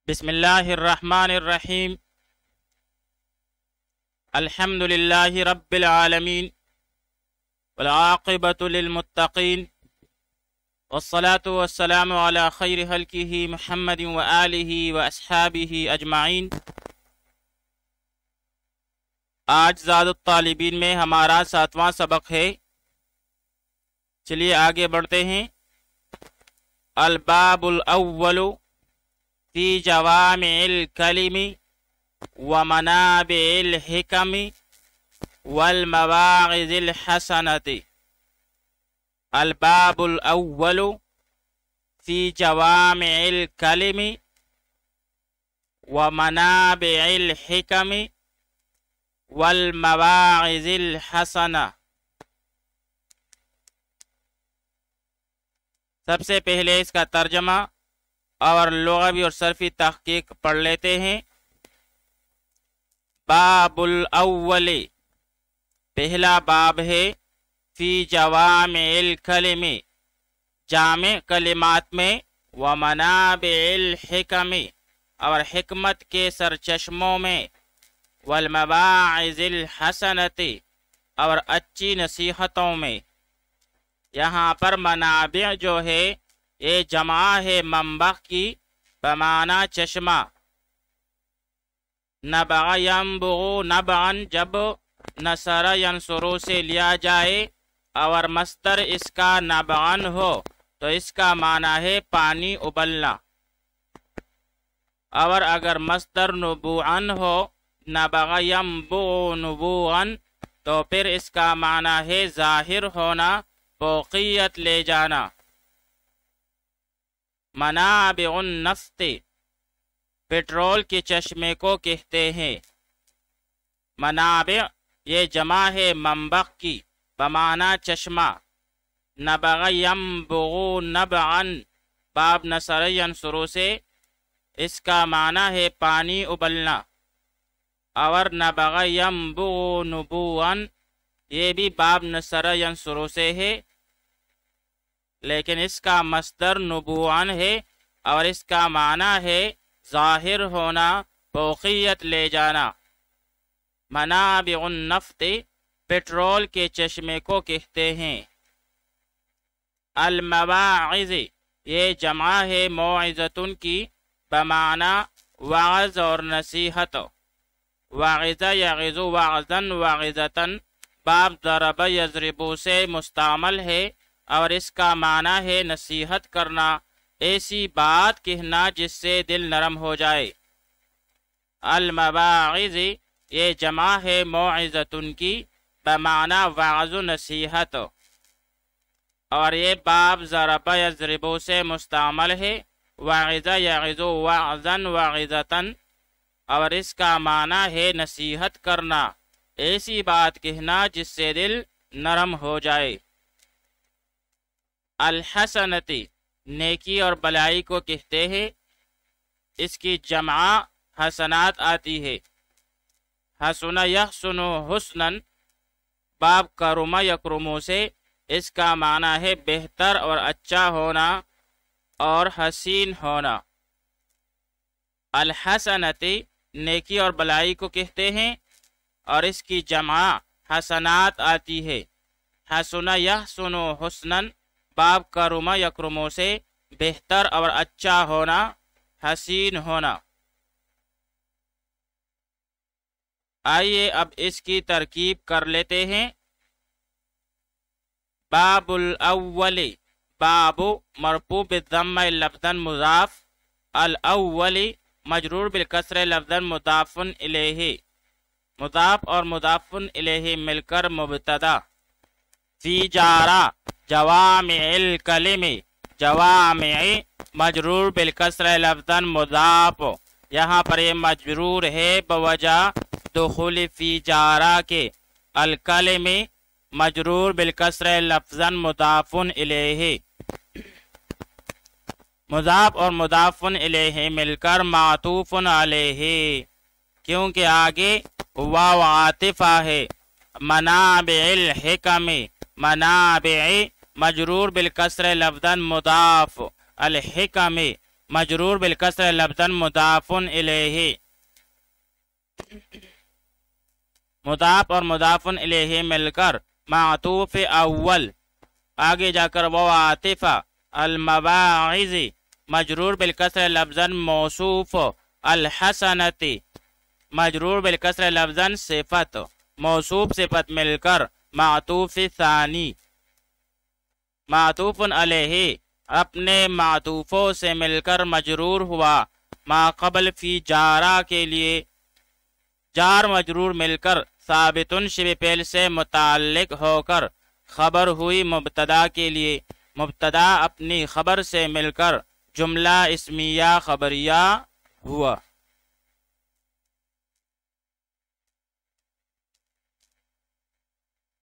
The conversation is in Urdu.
بسم اللہ الرحمن الرحیم الحمد للہ رب العالمین والعاقبۃ للمتقین والصلاة والسلام علی خیر خلقہ محمد وآلہ واصحابہ اجمعین۔ آج زاد الطالبین میں ہمارا 7واں سبق ہے۔ چلیے آگے بڑھتے ہیں۔ الباب الاول فی جوامع الکلم ومنابع الحکم والمواعظ الحسنۃ۔ الباب الاول فی جوامع الکلم ومنابع الحکم والمواعظ الحسنہ۔ سب سے پہلے اس کا ترجمہ اور لغوی اور صرفی تحقیق پڑھ لیتے ہیں۔ باب الاول پہلا باب ہے، فی جوامع الکلم جامع کلمات میں، ومنابع الحکم اور حکمت کے سرچشموں میں، والمواعظ الحسنۃ اور اچھی نصیحتوں میں۔ یہاں پر منابع جو ہے یہ جمع ہے منبع کی بمعنی چشمہ۔ نبع ینبع نبعا جب نصر ینصر سے لیا جائے اور مصدر اس کا نبعا ہو تو اس کا معنی ہے پانی ابلنا، اور اگر مصدر نبوعا ہو، نبع ینبع نبوعا، تو پھر اس کا معنی ہے ظاہر ہونا، فوقیت لے جانا۔ منابع النفط پیٹرول کے چشمے کو کہتے ہیں۔ منابع یہ جمع ہے منبع کی بمعنی چشمہ۔ نبع ینبع نبعا باب نصر ینصر سے اس کا معنی ہے پانی ابلنا، اور نبع ینبع نبوعا یہ بھی باب نصر ینصر سے ہے، لیکن اس کا مصدر نبوعا ہے اور اس کا معنی ہے ظاہر ہونا، فوقیت لے جانا۔ منابع النفط پیٹرول کے چشمے کو کہتے ہیں۔ المواعظ یہ جمع ہے موعظۃ کی بمعنی وعظ اور نصیحت۔ وعظ یعظ وعظا وعظۃ باب ضرب یضرب سے مستعمل ہے، اور اس کا معنی ہے نصیحت کرنا، ایسی بات کہنا جس سے دل نرم ہو جائے۔ المواعظ یہ جمع ہے موعظۃ کی بمعنی وعظ و نصیحت، اور یہ باب ضرب یضرب سے مستعمل ہے۔ وعظ یعظ وعظا وعظۃ اور اس کا معنی ہے نصیحت کرنا، ایسی بات کہنا جس سے دل نرم ہو جائے۔ الحسنۃ نیکی اور بلائی کو کہتے ہیں۔ اس کی جمع حسنات آتی ہے۔ حسن یحسن حسنا باب کرم یکرم سے اس کا معنی ہے بہتر اور اچھا ہونا اور حسین ہونا۔ الحسنۃ نیکی اور بلائی کو کہتے ہیں، اور اس کی جمع حسنات آتی ہے۔ حسن یحسن حسنا باب کرم یکرم سے بہتر اور اچھا ہونا، حسین ہونا۔ آئیے اب اس کی ترکیب کر لیتے ہیں۔ باب الاول باب مرفوع بالضم لفظا مضاف، الاول مجرور بالکسر لفظا مضاف الیہ، مضاف اور مضاف الیہ مل کر مبتدا۔ فی جارا جوامع الکلم جوامع مجرور بالکسر لفظا مضاف، یہاں پر یہ مجرور ہے بوجہ دخول فی جارا کے۔ الکلم مجرور بالکسر لفظا مضاف الیہ، مضاف اور مضاف الیہ مل کر معطوف علیہ، کیونکہ آگے واو عاطفہ ہے۔ منابع الحکم منابع مجرور بالکسر لفظا مضاف، الحکم مجرور بالکسر لفظاً مضاف الیہ، مضاف اور مضاف الیہ مل کر معطوف اول، آگے جا کر وہ عاطفہ، المواعظ مجرور بالکسر لفظاً موصوف، الحسنتی مجرور بالکسر لفظاً صفت، موصوف صفت مل کر معطوف ثانی، معطوف علیہ اپنے معطوفوں سے مل کر مجرور ہوا، ما قبل فی جارہ کے لیے جار مجرور مل کر ثابت شبہ فعل سے متعلق ہو کر خبر ہوئی مبتدا کے لیے، مبتدا اپنی خبر سے مل کر جملہ اسمیہ خبریہ ہوا۔